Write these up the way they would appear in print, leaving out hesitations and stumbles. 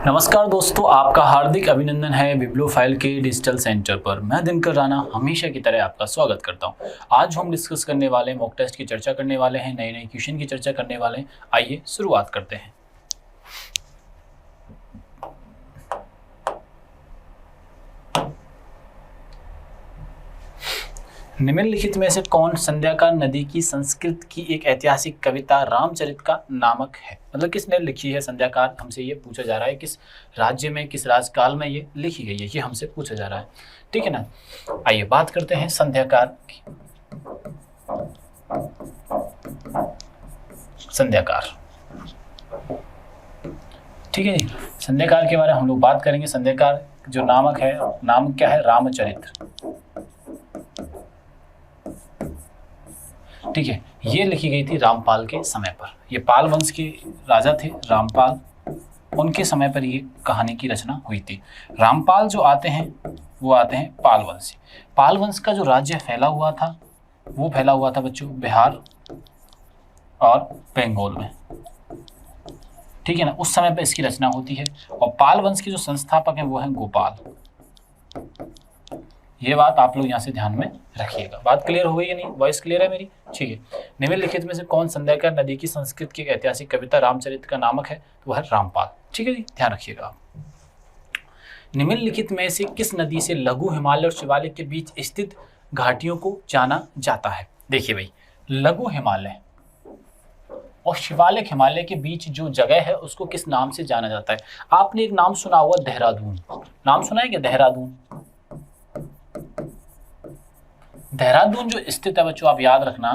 नमस्कार दोस्तों, आपका हार्दिक अभिनंदन है बिब्लियोफाइल के डिजिटल सेंटर पर। मैं दिनकर राणा हमेशा की तरह आपका स्वागत करता हूं। आज हम डिस्कस करने वाले मॉक टेस्ट की चर्चा करने वाले हैं, नए नए क्वेश्चन की चर्चा करने वाले हैं। आइए शुरुआत करते हैं। निम्नलिखित में से कौन संध्याकार नदी की संस्कृत की एक ऐतिहासिक कविता रामचरित का नामक है? मतलब किसने लिखी है संध्याकार, हमसे ये पूछा जा रहा है। किस राज्य में, किस राजकाल में ये लिखी गई है, ये हमसे पूछा जा रहा है। ठीक है ना। आइए बात करते हैं संध्याकार की। संध्याकार, ठीक है जी। संध्याकार के बारे में हम लोग बात करेंगे। संध्याकार जो नामक है, नाम क्या है? रामचरित। ठीक है, ये लिखी गई थी रामपाल के समय पर। ये पाल वंश के राजा थे रामपाल, उनके समय पर ये कहानी की रचना हुई थी। रामपाल जो आते हैं वो आते हैं पाल वंश। पाल वंश का जो राज्य फैला हुआ था वो फैला हुआ था बच्चों बिहार और बंगाल में। ठीक है ना, उस समय पर इसकी रचना होती है। और पाल वंश के जो संस्थापक हैं वो हैं गोपाल। ये बात आप लोग यहाँ से ध्यान में रखिएगा। बात क्लियर हो गई है? नहीं, वॉइस क्लियर है मेरी? ठीक है। निम्नलिखित में से कौन संध्याकार नदी की संस्कृत की एक ऐतिहासिक कविता रामचरित का नामक है? तो वह है रामपाल। ठीक है जी, ध्यान रखिएगा आप। निम्नलिखित में से किस नदी से लघु हिमालय और शिवालिक के बीच स्थित घाटियों को जाना जाता है? देखिए भाई, लघु हिमालय और शिवालिक हिमालय के बीच जो जगह है उसको किस नाम से जाना जाता है? आपने एक नाम सुना हुआ, देहरादून। नाम सुना है क्या? देहरादून। देहरादून जो स्थित है बच्चों, आप याद रखना,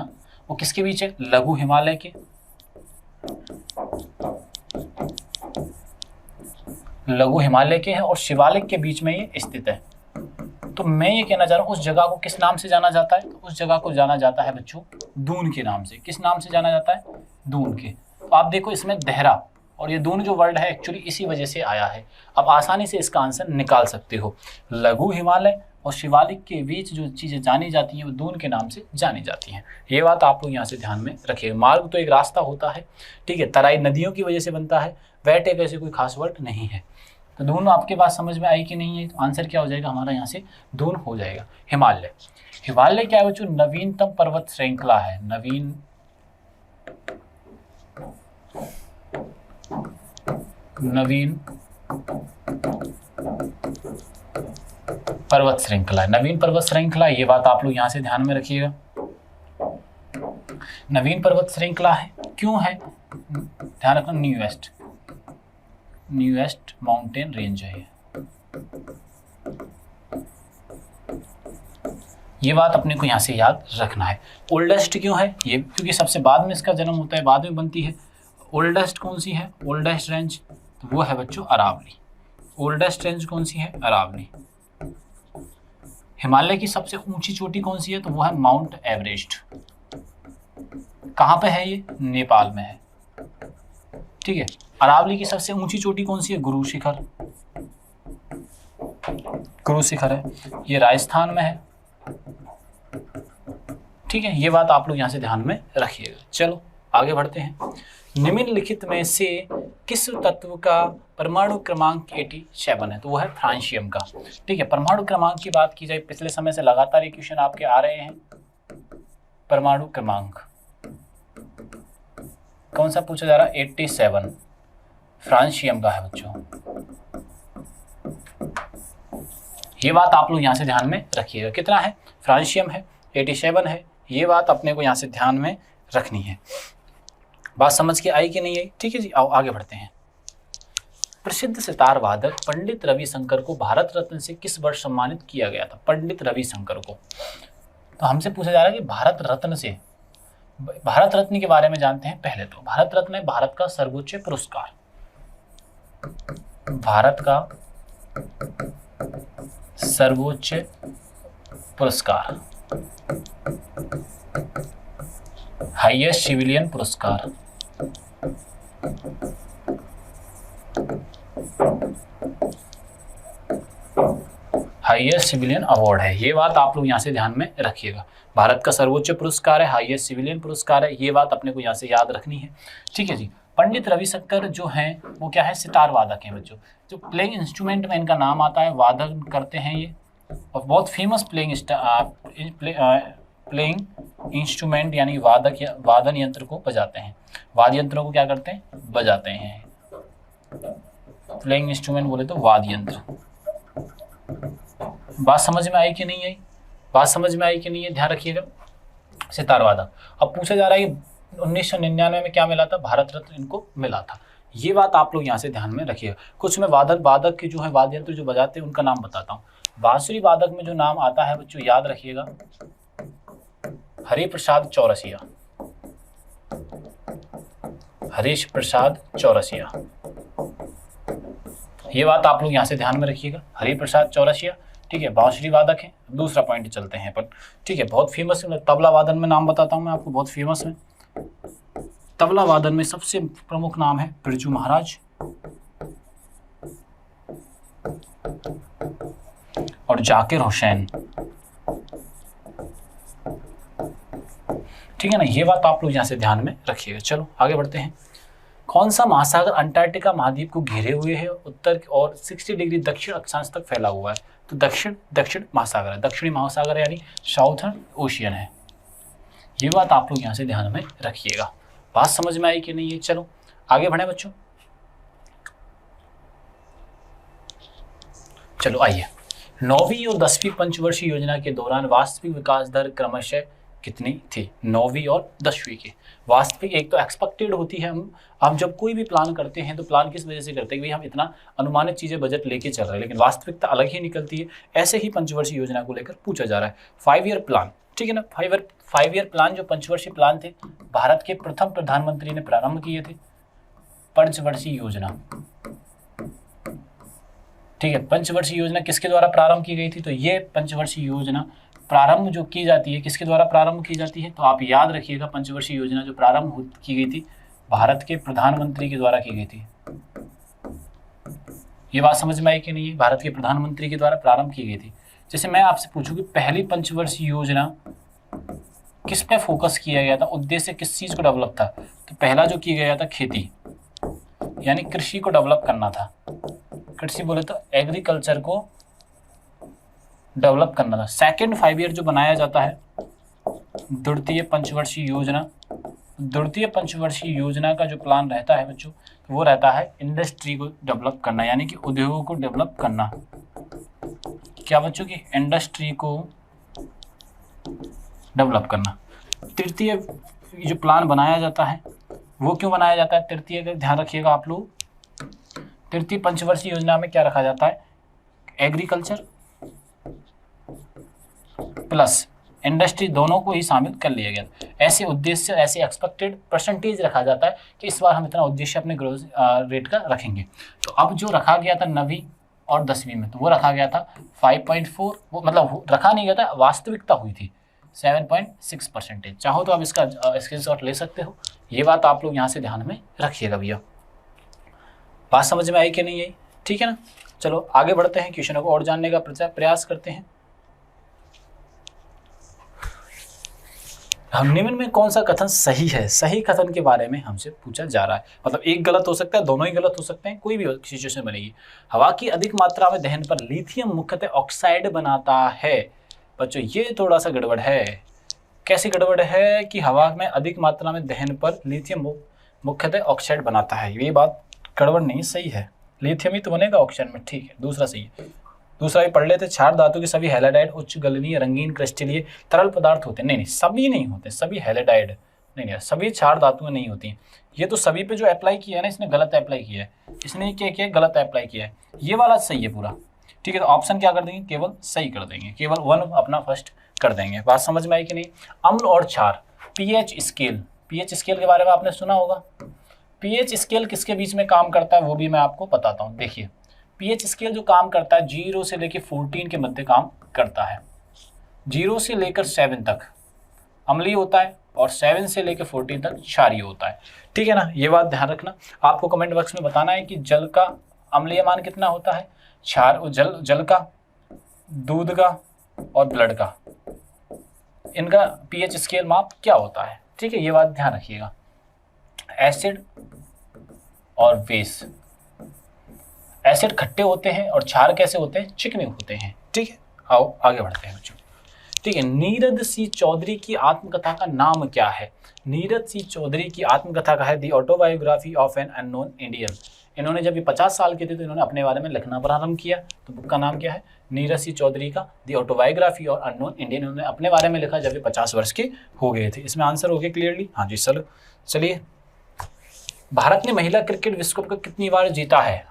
वो किसके बीच है? लघु हिमालय के, लघु हिमालय के है और शिवालिक के बीच में ये स्थित है। तो मैं ये कहना चाह रहा हूँ, उस जगह को किस नाम से जाना जाता है? तो उस जगह को जाना जाता है बच्चों दून के नाम से। किस नाम से जाना जाता है? दून के। तो आप देखो इसमें देहरा और ये दून जो वर्ड है एक्चुअली इसी वजह से आया है। आप आसानी से इसका आंसर निकाल सकते हो। लघु हिमालय और शिवालिक के बीच जो चीज़ें जानी जाती हैं वो दून के नाम से जानी जाती हैं। ये बात आप लोग यहाँ से ध्यान में रखिएगा। मार्ग तो एक रास्ता होता है, ठीक है, तराई नदियों की वजह से बनता है। वैट एक ऐसे कोई खास वर्ड नहीं है। तो दून आपके पास समझ में आई कि नहीं है? तो आंसर क्या हो जाएगा हमारा? यहाँ से दून हो जाएगा। हिमालय, हिमालय क्या है बच्चों? नवीनतम पर्वत श्रृंखला है। नवीन पर्वत श्रृंखला है। नवीन पर्वत श्रृंखला, ये बात आप लोग यहाँ से ध्यान में रखिएगा। नवीन पर्वत श्रृंखला है, क्यों है? ध्यान रखना, न्यूएस्ट माउंटेन रेंज है ये बात अपने को यहाँ से याद रखना है। ओल्डेस्ट क्यों है? ये क्योंकि सबसे बाद में इसका जन्म होता है, बाद में बनती है। ओल्डेस्ट कौन सी है? ओल्डेस्ट रेंज तो वो है बच्चों अरावली। ओल्डेस्ट रेंज कौन सी है? अरावली। हिमालय की सबसे ऊंची चोटी कौन सी है? तो वो है माउंट एवरेस्ट। कहाँ पे है ये? नेपाल में है। ठीक है। अरावली की सबसे ऊंची चोटी कौन सी है? गुरु शिखर। गुरु शिखर है, ये राजस्थान में है। ठीक है, ये बात आप लोग यहाँ से ध्यान में रखिएगा। चलो आगे बढ़ते हैं। निम्नलिखित में से किस तत्व का परमाणु क्रमांक 87 है? तो वो है फ्रांशियम का। ठीक है, परमाणु क्रमांक की बात की जाए, पिछले समय से लगातार ये क्वेश्चन आपके आ रहे हैं। परमाणु क्रमांक कौन सा पूछा जा रहा है? 87 फ्रांशियम का है बच्चों। ये बात आप लोग यहाँ से ध्यान में रखिएगा। कितना है? फ्रांशियम है, 87 है। ये बात अपने को यहाँ से ध्यान में रखनी है। बात समझ के आई कि नहीं आई? ठीक है जी, आओ आगे बढ़ते हैं। प्रसिद्ध सितार वादक पंडित रविशंकर को भारत रत्न से किस वर्ष सम्मानित किया गया था? पंडित रविशंकर को। तो हमसे पूछा जा रहा है कि भारत रत्न से। भारत रत्न के बारे में जानते हैं पहले। तो भारत रत्न है भारत का सर्वोच्च पुरस्कार। भारत का सर्वोच्च पुरस्कार, हाईएस्ट सिविलियन पुरस्कार। हाईएस्ट सिविलियन अवार्ड है। ये बात आप लोग यहाँ से ध्यान में रखिएगा। भारत का सर्वोच्च पुरस्कार है, हाईएस्ट सिविलियन पुरस्कार है। ये बात अपने को यहाँ से याद रखनी है। ठीक है जी। पंडित रविशंकर जो हैं वो क्या है, सितार वादक हैं बच्चों। जो प्लेइंग इंस्ट्रूमेंट में इनका नाम आता है, वादन करते हैं ये, और बहुत फेमस प्लेइंग इंस्ट्रूमेंट यानी वादक या वादन यंत्र को बजाते हैं, वाद्य यंत्रों को क्या करते हैं, बजाते हैं। प्लेइंग इंस्ट्रूमेंट बोले तो वाद्य यंत्र। बात समझ में आई कि नहीं आई, बात समझ में आई कि नहीं है, ध्यान रखिएगा। सितार वादक। अब पूछा जा रहा है 1999 में क्या मिला था, भारत रत्न इनको मिला था। ये बात आप लोग यहाँ से ध्यान में रखिएगा। कुछ मैं वादक के जो है वाद्य यंत्र जो बजाते हैं उनका नाम बताता हूँ। बांसुरी वादक में जो नाम आता है बच्चों याद रखिएगा, हरिप्रसाद चौरसिया, हरीश प्रसाद चौरसिया। ये बात आप लोग यहाँ से ध्यान में रखिएगा, हरिप्रसाद चौरसिया, ठीक है, बांसुरी वादक है। दूसरा पॉइंट चलते हैं अपन, ठीक है, बहुत फेमस तबला वादन में नाम बताता हूँ मैं आपको, बहुत फेमस है। तबला वादन में सबसे प्रमुख नाम है बिरजू महाराज और जाकिर हुसैन, ठीक है ना। ये बात आप लोग यहाँ से ध्यान में रखिएगा। चलो आगे बढ़ते हैं। कौन सा महासागर अंटार्कटिका महाद्वीप को घेरे हुए है, उत्तर और 60 डिग्री दक्षिण अक्षांश तक फैला हुआ है? तो दक्षिण महासागर है, दक्षिणी महासागर यानी साउथर्न ओशियन है। ये बात आप लोग यहाँ से ध्यान में रखिएगा। बात समझ में आई कि नहीं है? चलो आगे बढ़े बच्चों। चलो आइए, 9वीं और 10वीं पंचवर्षीय योजना के दौरान वास्तविक विकास दर क्रमशः कितनी थी? 9वीं और 10वीं की वास्तविक, एक तो एक्सपेक्टेड होती है, हम जब कोई भी प्लान करते हैं तो प्लान किस वजह से करते हैं कि भाई हम इतना अनुमानित चीज़ें बजट लेके चल रहे हैं, लेकिन वास्तविकता अलग ही निकलती है। ऐसे ही पंचवर्षीय योजना को लेकर पूछा जा रहा है। 5 ईयर प्लान, ठीक है ना, 5 ईयर प्लान जो पंचवर्षीय प्लान थे, भारत के प्रथम प्रधानमंत्री ने प्रारंभ किए थे। पंचवर्षीय योजना, ठीक है, पंचवर्षीय योजना किसके द्वारा प्रारंभ की गई थी? तो ये पंचवर्षीय योजना प्रारंभ जो की जाती है किसके द्वारा प्रारंभ की जाती है? तो आप याद रखिएगा, पंचवर्षीय योजना जो प्रारंभ की गई थी भारत के प्रधानमंत्री के द्वारा की गई थी। ये बात समझ में आई कि नहीं है? भारत के प्रधानमंत्री के द्वारा प्रारंभ की गई थी। जैसे मैं आपसे पूछूं कि पहली पंचवर्षीय योजना किस पे फोकस किया गया था, उद्देश्य किस चीज को डेवलप था? तो पहला जो किया गया था खेती यानी कृषि को डेवलप करना था। कृषि बोले तो एग्रीकल्चर को डेवलप करना था। सेकेंड 5 ईयर जो बनाया जाता है द्वितीय पंचवर्षीय योजना, द्वितीय पंचवर्षीय योजना का जो प्लान रहता है बच्चों, तो वो रहता है इंडस्ट्री को डेवलप करना, यानी कि उद्योगों को डेवलप करना। क्या बच्चों की इंडस्ट्री को डेवलप करना। तृतीय जो प्लान बनाया जाता है वो क्यों बनाया जाता है? तृतीय का ध्यान रखिएगा आप लोग, तृतीय पंचवर्षीय योजना में क्या रखा जाता है? एग्रीकल्चर प्लस इंडस्ट्री दोनों को ही शामिल कर लिया गया। ऐसे उद्देश्य, ऐसे एक्सपेक्टेड परसेंटेज रखा जाता है कि इस बार हम इतना उद्देश्य अपने ग्रोथ रेट का रखेंगे। तो अब जो रखा गया था 9वीं और 10वीं में, तो वो रखा गया था 5.4, वो मतलब रखा नहीं गया था, वास्तविकता हुई थी 7.6%। चाहो तो आप इसका स्क्रीनशॉट ले सकते हो। ये बात आप लोग यहाँ से ध्यान में रखिएगा भैया। बात समझ में आई कि नहीं आई? ठीक है ना। चलो आगे बढ़ते हैं, क्वेश्चनों को और जानने का प्रयास करते हैं। हम निम्न में कौन सा कथन सही है? सही कथन के बारे में हमसे पूछा जा रहा है। मतलब एक गलत हो सकता है, दोनों ही गलत हो सकते हैं, कोई भी सिचुएशन बनेगी। हवा की अधिक मात्रा में दहन पर लिथियम मुख्यतः ऑक्साइड बनाता है। बच्चों ये थोड़ा सा गड़बड़ है। कैसी गड़बड़ है कि हवा में अधिक मात्रा में दहन पर लिथियम मुख्यतः ऑक्साइड बनाता है। ये बात गड़बड़ नहीं, सही है। लिथियम ही तो बनेगा ऑक्साइड में, ठीक है, दूसरा सही है। दूसरा भी पढ़ लेते, क्षार धातु के सभी हैलाइडाइड उच्च गलनीय रंगीन क्रिस्टलीय तरल पदार्थ होते हैं। नहीं, सभी नहीं होते, सभी हैलाइडाइड नहीं, सभी क्षार धातुएं नहीं होती हैं। ये तो सभी पे जो अप्लाई किया है ना, इसने गलत अप्लाई किया है। इसने क्या किया? गलत अप्लाई किया है। ये वाला सही है पूरा, ठीक है। तो ऑप्शन क्या कर देंगे? केवल सही कर देंगे, केवल 1 अपना फर्स्ट कर देंगे। बात समझ में आई कि नहीं? अम्ल और क्षार, पीएच स्केल, पीएच स्केल के बारे में आपने सुना होगा। पीएच स्केल किसके बीच में काम करता है वो भी मैं आपको बताता हूँ। देखिए पीएच स्केल जो काम करता है 0 से लेकर 14 के मध्य काम करता है। 0 से लेकर 7 तक अम्लीय होता है और 7 से लेकर 14 तक क्षारीय होता है, ठीक है ना। ये बात ध्यान रखना। आपको कमेंट बॉक्स में बताना है कि जल का अम्लीय मान कितना होता है, क्षार जल का, दूध का और ब्लड का, इनका पीएच स्केल माप क्या होता है, ठीक है। ये बात ध्यान रखिएगा। एसिड और बेस। एसिड खट्टे होते हैं और क्षार कैसे होते हैं? चिकने होते हैं। ठीक है, आओ आगे बढ़ते हैं बच्चों। ठीक है, नीरद सी चौधरी की आत्मकथा का नाम क्या है? नीरद सी चौधरी की आत्मकथा का है the autobiography of an unknown Indian. इन्होंने जब ये 50 साल के थे तो इन्होंने अपने बारे में लिखना प्रारंभ किया। तो बुक का नाम क्या है? नीरज सी चौधरी का दी ऑटोबायोग्राफी और अननोन इंडियन। इन्होंने अपने बारे में लिखा जब ये 50 वर्ष के हो गए थे। इसमें आंसर हो गया क्लियरली? हाँ जी, चलो चलिए। भारत ने महिला क्रिकेट विश्व कप कितनी बार जीता है?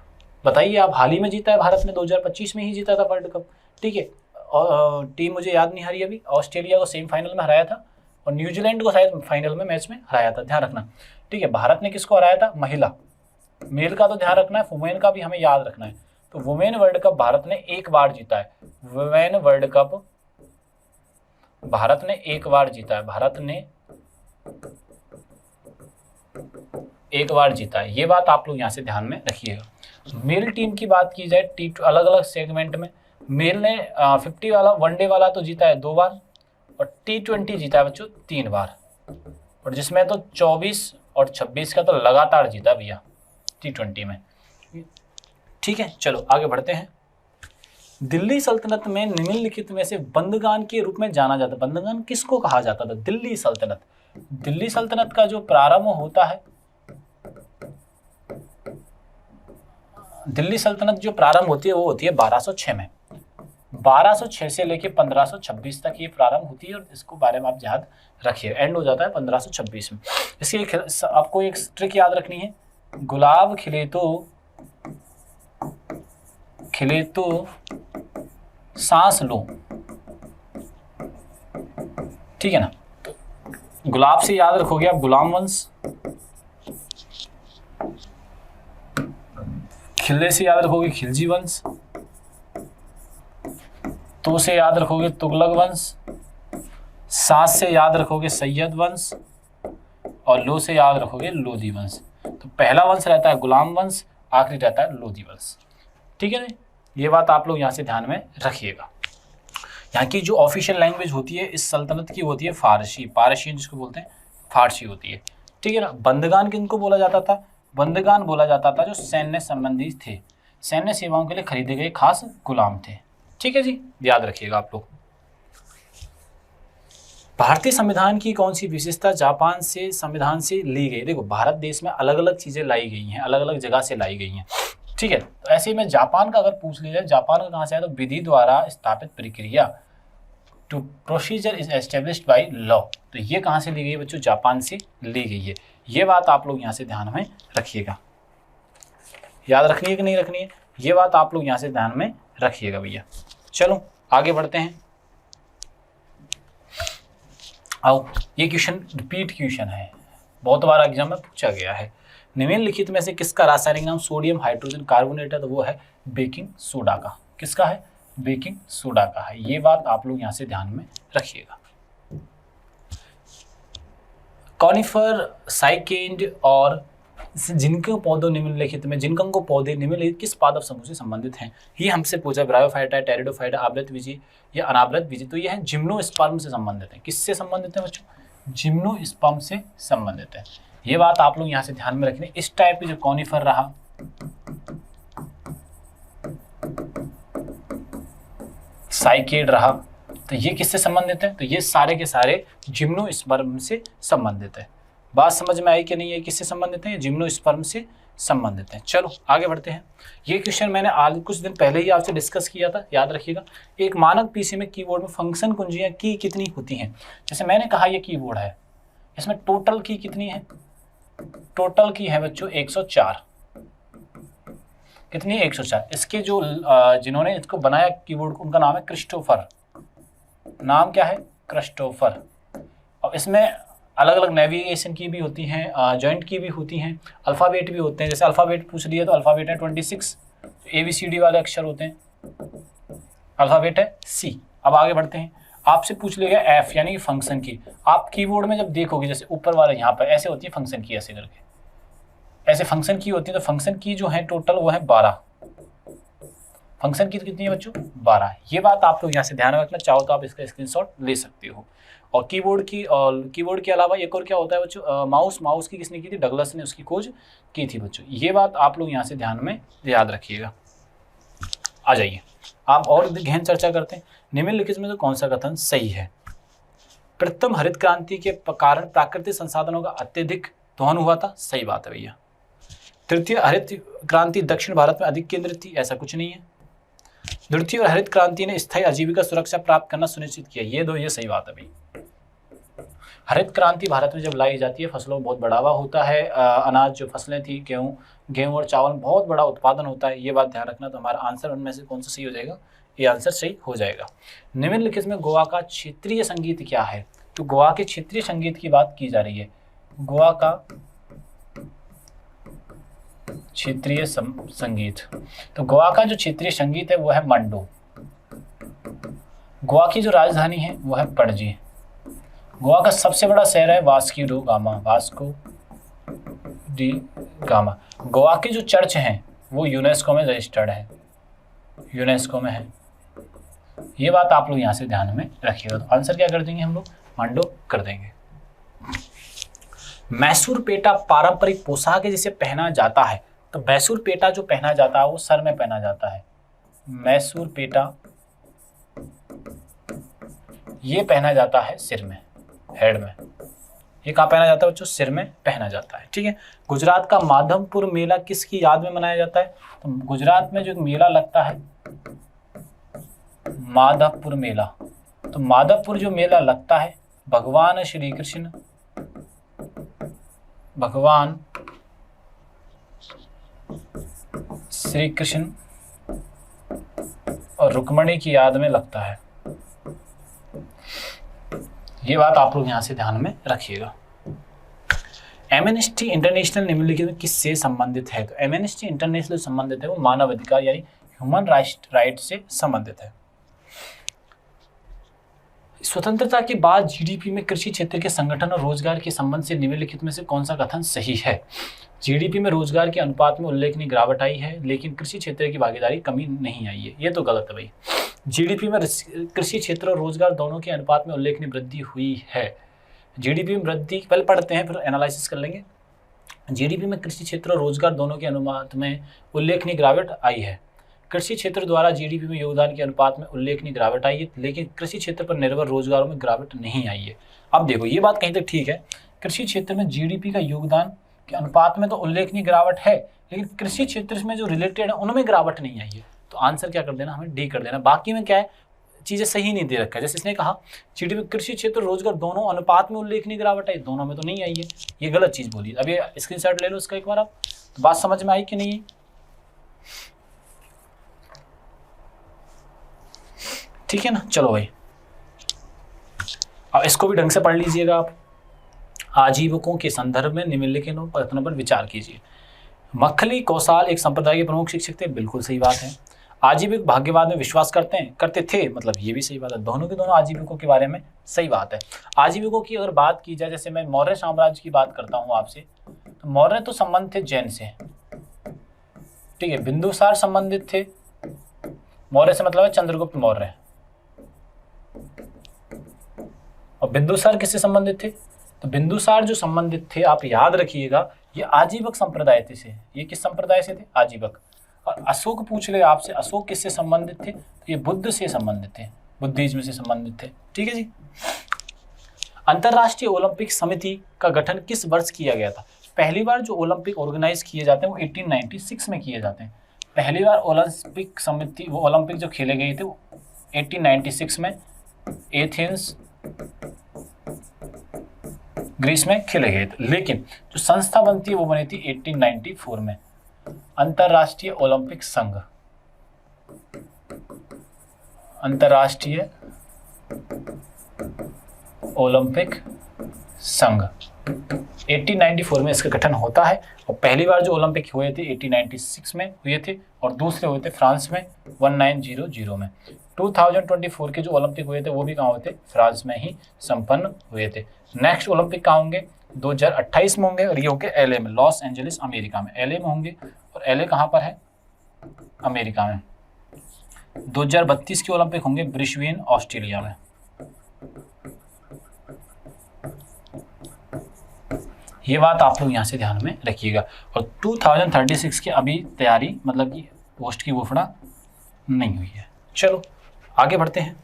बताइए आप। हाल ही में जीता है भारत ने, 2025 में ही जीता था वर्ल्ड कप। ठीक है, और टीम मुझे याद नहीं आ रही अभी। ऑस्ट्रेलिया को सेमीफाइनल में हराया था और न्यूजीलैंड को शायद फाइनल में मैच में हराया था, ध्यान रखना। ठीक है, भारत ने किसको हराया था? महिला। मेल का तो ध्यान रखना है, वुमेन का भी हमें याद रखना है। तो वुमेन वर्ल्ड कप भारत ने एक बार जीता है। वुमेन वर्ल्ड कप भारत ने एक बार जीता है। भारत ने एक बार जीता है, ये बात आप लोग यहाँ से ध्यान में रखिएगा। मेल टीम की बात की जाए अलग अलग सेगमेंट में, मेल ने 50 वाला वनडे वाला तो जीता है 2 बार और T20 जीता है बच्चों 3 बार, और जिसमें तो 24 और 26 का तो लगातार जीता भैया T20 में। ठीक है, चलो आगे बढ़ते हैं। दिल्ली सल्तनत में निम्नलिखित में से बंदगान के रूप में जाना जाता है। बंदगान किसको कहा जाता था? दिल्ली सल्तनत। दिल्ली सल्तनत का जो प्रारंभ होता है, दिल्ली सल्तनत जो प्रारंभ होती है वो होती है 1206 में। 1206 से लेके 1526 तक ये प्रारंभ होती है और इसको बारे में आप याद रखिए। एंड हो जाता है 1526 में। इसके लिए आपको एक ट्रिक याद रखनी है, गुलाब खिले तो सांस लो। ठीक है ना, तो गुलाब से याद रखोगे आप गुलाम वंश, खिले से याद रखोगे खिलजी वंश, तो से याद रखोगे तुगलक वंश, सांस से याद रखोगे सैयद वंश और लो से याद रखोगे लोधी वंश। तो पहला वंश रहता है गुलाम वंश, आखिरी रहता है लोधी वंश। ठीक है ना, ये बात आप लोग यहाँ से ध्यान में रखिएगा। यहाँ की जो ऑफिशियल लैंग्वेज होती है इस सल्तनत की होती है फारसी, पारसियन जिसको बोलते हैं, फारसी होती है। ठीक है ना। बंदगान किनको बोला जाता था? बंदगान बोला जाता था जो सैन्य संबंधी थे, सैन्य सेवाओं के लिए खरीदे गए खास गुलाम थे। ठीक है जी, याद रखिएगा आप लोग। भारतीय संविधान की कौन सी विशेषता जापान से संविधान से ली गई? देखो, भारत देश में अलग अलग चीजें लाई गई हैं, अलग अलग जगह से लाई गई हैं। ठीक है, तो ऐसे में जापान का अगर पूछ लिया जाए, जापान का कहाँ से आया? तो विधि द्वारा स्थापित प्रक्रिया, to procedure is established by law. तो ये कहाँ से ली गई बच्चों? जापान से ली गई है। ये बात आप लोग यहाँ से ध्यान में रखिएगा। याद रखनी है कि नहीं रखनी है? ये बात आप लोग यहाँ से ध्यान में रखिएगा भैया। चलो आगे बढ़ते हैं। आओ, ये क्वेश्चन रिपीट क्वेश्चन है, बहुत बार एग्जाम में पूछा गया है। निम्नलिखित में से किसका रासायनिक नाम सोडियम हाइड्रोजन कार्बोनेट है? तो वो है बेकिंग सोडा का। किसका है? बेकिंग सोडा का है। ये बात आप लोग यहाँ से ध्यान में रखिएगा। कॉनिफर, साइकेड और जिनके पौधों निम्नलिखित में, जिनकंको पौधे निम्नलिखित किस पादप समूह से संबंधित हैं? ये हमसे पूछा, ब्रायोफाइटा, टेरिडोफाइटा, आवृत बीजी या अनावृत बीजी। तो ये है जिम्नोस्पर्म से संबंधित है। किससे संबंधित है बच्चों? जिम्नोस्पर्म से संबंधित है। ये बात आप लोग यहाँ से ध्यान में रखना। इस टाइप की जो कॉनिफर रहा, साइकेड रहा, तो ये किससे संबंधित है? तो ये सारे के सारे जिम्नोस्पर्म से संबंधित है। बात समझ में आई कि नहीं? है किससे संबंधित है? जिम्नोस्पर्म से संबंधित है। चलो आगे बढ़ते हैं। ये क्वेश्चन मैंने आज कुछ दिन पहले ही आपसे डिस्कस किया था, याद रखिएगा। एक मानक पीसी में कीबोर्ड में फंक्शन कुंजियां की कितनी होती हैं? जैसे मैंने कहा ये कीबोर्ड है, इसमें टोटल की कितनी है? टोटल की है बच्चों 104। कितनी? 104। इसके जो जिन्होंने इसको बनाया कीबोर्ड को, उनका नाम है क्रिस्टोफर। नाम क्या है? क्रिस्टोफर। और इसमें अलग अलग नेविगेशन की भी होती हैं, जॉइंट की भी होती हैं, अल्फ़ाबेट भी होते हैं। जैसे अल्फ़ाबेट पूछ लिया तो अल्फ़ाबेट है 26, ABCD वाले अक्षर होते हैं, अल्फ़ाबेट है C। अब आगे बढ़ते हैं। आपसे पूछ लिया गया F यानी कि फंक्शन की। आप कीबोर्ड में जब देखोगे, जैसे ऊपर वाला यहाँ पर ऐसे होती है फंक्शन की, ऐसे करके ऐसे फंक्शन की होती है। तो फंक्शन की जो है टोटल वो है 12। फंक्शन की तो कितनी है बच्चों 12। ये बात आप लोग यहाँ से ध्यान रखना, चाहो तो आप इसका स्क्रीनशॉट ले सकते हो। और कीबोर्ड के अलावा एक और क्या होता है बच्चों, माउस की किसने की थी, डगलस ने उसकी खोज की थी बच्चों। ये बात आप लोग यहाँ से ध्यान में याद रखिएगा। आ जाइए आप और गहन चर्चा करते हैं। निम्नलिखित में तो कौन सा कथन सही है? प्रथम हरित क्रांति के कारण प्राकृतिक संसाधनों का अत्यधिक दोहन हुआ था, सही बात है भैया। तृतीय हरित क्रांति दक्षिण भारत में अधिक केंद्रित थी, ऐसा कुछ नहीं है। द्वितीय और हरित क्रांति ने स्थायी आजीविका सुरक्षा प्राप्त करना सुनिश्चित किया, ये सही बात है भाई। हरित क्रांति भारत में जब लाई जाती है फसलों में बहुत बढ़ावा होता है, अनाज जो फसलें थी गेहूं और चावल बहुत बड़ा उत्पादन होता है, ये बात ध्यान रखना। तो हमारा आंसर उनमें से कौन सा सही हो जाएगा? ये आंसर सही हो जाएगा। निम्नलिखित में गोवा का क्षेत्रीय संगीत क्या है? तो गोवा के क्षेत्रीय संगीत की बात की जा रही है। गोवा का क्षेत्रीय संगीत, तो गोवा का जो क्षेत्रीय संगीत है वो है मंडो। गोवा की जो राजधानी है वो है पणजी। गोवा का सबसे बड़ा शहर है वास्को डी गामा। गोवा के जो चर्च हैं वो यूनेस्को में रजिस्टर्ड है, यूनेस्को में है। ये बात आप लोग यहाँ से ध्यान में रखिएगा। तो आंसर क्या कर देंगे हम लोग? मंडो कर देंगे। मैसूर पेटा पारंपरिक पोशाक है जिसे पहना जाता है। तो मैसूर पेटा जो पहना जाता है वो सर में पहना जाता है। मैसूर पेटा ये पहना जाता है सिर में, हेड में। ये कहाँ पहना जाता है बच्चों? सिर में पहना जाता है, ठीक है। गुजरात का माधवपुर मेला किसकी याद में मनाया जाता है? तो गुजरात में जो मेला लगता है माधवपुर मेला, तो माधवपुर जो मेला लगता है भगवान श्री कृष्ण और रुक्मणी की याद में लगता है। ये बात आप लोग यहां से ध्यान में रखिएगा। एमनेस्टी इंटरनेशनल निम्नलिखित में किससे संबंधित है? तो एमनेस्टी इंटरनेशनल संबंधित है वो मानव अधिकार यानी ह्यूमन राइट से संबंधित है। स्वतंत्रता के बाद जीडीपी में कृषि क्षेत्र के संगठन और रोजगार के संबंध से निम्नलिखित में से कौन सा कथन सही है? जीडीपी में रोजगार के अनुपात में उल्लेखनीय गिरावट आई है लेकिन कृषि क्षेत्र की भागीदारी कमी नहीं आई है। ये तो गलत है भाई। जीडीपी में कृषि क्षेत्र और रोजगार दोनों के अनुपात में उल्लेखनीय वृद्धि हुई है। जीडीपी में वृद्धि पहले पढ़ते हैं फिर एनालिसिस कर लेंगे। जीडीपी में कृषि क्षेत्र और रोजगार दोनों के अनुपात में उल्लेखनीय गिरावट आई है। कृषि क्षेत्र द्वारा जीडीपी में योगदान के अनुपात में उल्लेखनीय गिरावट आई है लेकिन कृषि क्षेत्र पर निर्भर रोजगारों में गिरावट नहीं आई है। अब देखो ये बात कहीं तक ठीक है, कृषि क्षेत्र में जीडीपी का योगदान के अनुपात में तो उल्लेखनीय गिरावट है लेकिन कृषि क्षेत्र में जो रिलेटेड है उनमें गिरावट नहीं आई है। तो आंसर क्या कर देना? हमें डी कर देना। बाकी में क्या है, चीजें सही नहीं दे रखा है। जैसे इसने कहा जीडीपी कृषि क्षेत्र रोजगार दोनों अनुपात में उल्लेखनीय गिरावट आई, दोनों में तो नहीं आई है, ये गलत चीज बोली। अब ये स्क्रीनशॉट ले लो इसका एक बार आप, तो बात समझ में आई कि नहीं? ठीक है ना, चलो भाई अब इसको भी ढंग से पढ़ लीजिएगा आप। आजीविकों के संदर्भ में निम्नलिखित कथनों पर विचार कीजिए। मखली कौसाल एक संप्रदाय के प्रमुख शिक्षक थे, बिल्कुल सही बात है। आजीविक भाग्यवाद में विश्वास करते थे, मतलब ये भी सही बात है। दोनों के दोनों आजीविकों के बारे में सही बात है। आजीविकों की अगर बात की जाए, जैसे मैं मौर्य साम्राज्य की बात करता हूँ आपसे, तो मौर्य तो संबंध थे जैन से, ठीक है। बिंदुसार संबंधित थे, मौर्य से मतलब है चंद्रगुप्त मौर्य। और बिंदुसार किससे संबंधित थे? तो बिंदुसार जो संबंधित थे आप याद रखिएगा, ये आजीवक संप्रदाय से। ये किस संप्रदाय से थे? आजीवक। और अशोक पूछ ले आपसे, अशोक किससे संबंधित थे? तो ये बुद्ध से संबंधित थे, बुद्धिज्म से संबंधित थे, ठीक है जी। अंतरराष्ट्रीय ओलंपिक समिति का गठन किस वर्ष किया गया था? पहली बार जो ओलंपिक ऑर्गेनाइज किए जाते हैं वो 1896 में किए जाते हैं। पहली बार ओलंपिक समिति, वो ओलंपिक जो खेले गए थे वो 1896 में एथेंस ग्रीस में खेले गए थे। लेकिन जो संस्था बनती है वो बनी थी 1894 में, अंतरराष्ट्रीय ओलंपिक संघ। अंतरराष्ट्रीय ओलंपिक संघ 1894 में इसका गठन होता है। और पहली बार जो ओलंपिक हुए थे 1896 में हुए थे और दूसरे हुए थे फ्रांस में 1900 में। 2024 के जो ओलंपिक हुए थे वो भी कहाँ हुए थे? फ्रांस में ही संपन्न हुए थे। नेक्स्ट ओलंपिक कहाँ होंगे? 2028 में होंगे और ये होंगे एलए में, लॉस एंजलिस अमेरिका में। एलए में होंगे और एलए कहाँ पर है? अमेरिका में। 2032 के ओलंपिक होंगे ब्रिस्बेन ऑस्ट्रेलिया में। ये बात आप लोग यहाँ से ध्यान में रखिएगा। और 2036 की अभी तैयारी मतलब कि पोस्ट की घोषणा नहीं हुई है। चलो आगे बढ़ते हैं।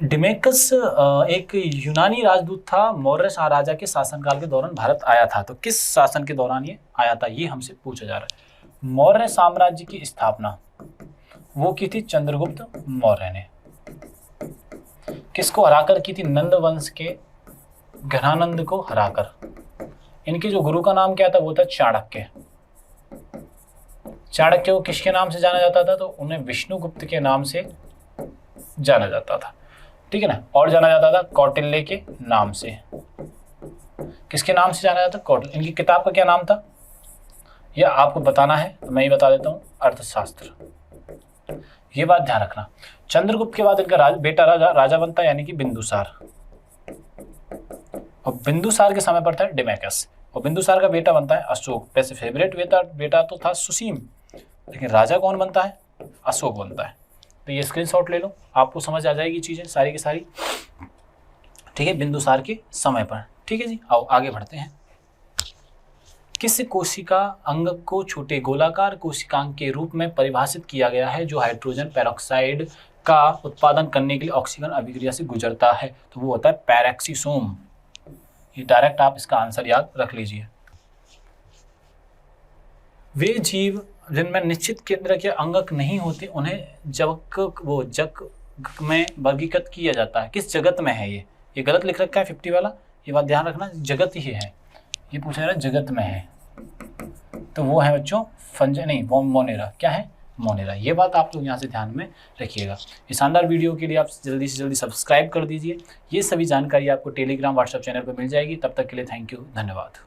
डिमेकस एक यूनानी राजदूत था, मौर्य साम्राज्य के शासनकाल के दौरान भारत आया था। तो किस शासन के दौरान ये आया था, ये हमसे पूछा जा रहा है। मौर्य साम्राज्य की स्थापना वो की थी चंद्रगुप्त मौर्य ने। किसको हराकर की थी? नंद वंश के घनानंद को हराकर। इनके जो गुरु का नाम क्या था? वो था चाणक्य। चाणक्य को किसके नाम से जाना जाता था? तो उन्हें विष्णुगुप्त के नाम से जाना जाता था, ठीक है ना। और जाना जाता था कौटिल्य के नाम से। किसके नाम से जाना जाता? कौटिल्य। इनकी किताब का क्या नाम था? यह आपको बताना है तो मैं ही बता देता हूँ, अर्थशास्त्र। ये बात ध्यान रखना। चंद्रगुप्त के बाद इनका बेटा राजा बनता है, यानी कि बिंदुसार। और बिंदुसार के समय पर था डिमेकस। और बिंदुसार का बेटा बनता है अशोक। वैसे फेवरेट बेटा तो था सुसीम, लेकिन राजा कौन बनता है? अशोक बनता है। तो ये स्क्रीनशॉट ले लो, आपको समझ आ जाएगी चीजें सारी की सारी, ठीक है, बिंदुसार के समय पर। ठीक है जी, आओ आगे बढ़ते हैं। किस कोशिका अंग को छोटे गोलाकार कोशिकांग के रूप में परिभाषित किया गया है जो हाइड्रोजन पेरोक्साइड का उत्पादन करने के लिए ऑक्सीजन अभिक्रिया से गुजरता है? तो वो होता है पैरेक्सिसोम। ये डायरेक्ट आप इसका आंसर याद रख लीजिए। वे जीव जिनमें निश्चित केंद्र के अंगक नहीं होते उन्हें जग में वर्गीकृत किया जाता है। किस जगत में है? ये गलत लिख रखा है 50 वाला, ये बात ध्यान रखना। जगत ही है, ये पूछा जा रहा है जगत में है, तो वो है बच्चों मोनेरा। क्या है? मोनेरा। ये बात आप लोग यहाँ से ध्यान में रखिएगा। इस शानदार वीडियो के लिए आप जल्दी से जल्दी सब्सक्राइब कर दीजिए। ये सभी जानकारी आपको टेलीग्राम व्हाट्सएप चैनल पर मिल जाएगी। तब तक के लिए थैंक यू, धन्यवाद।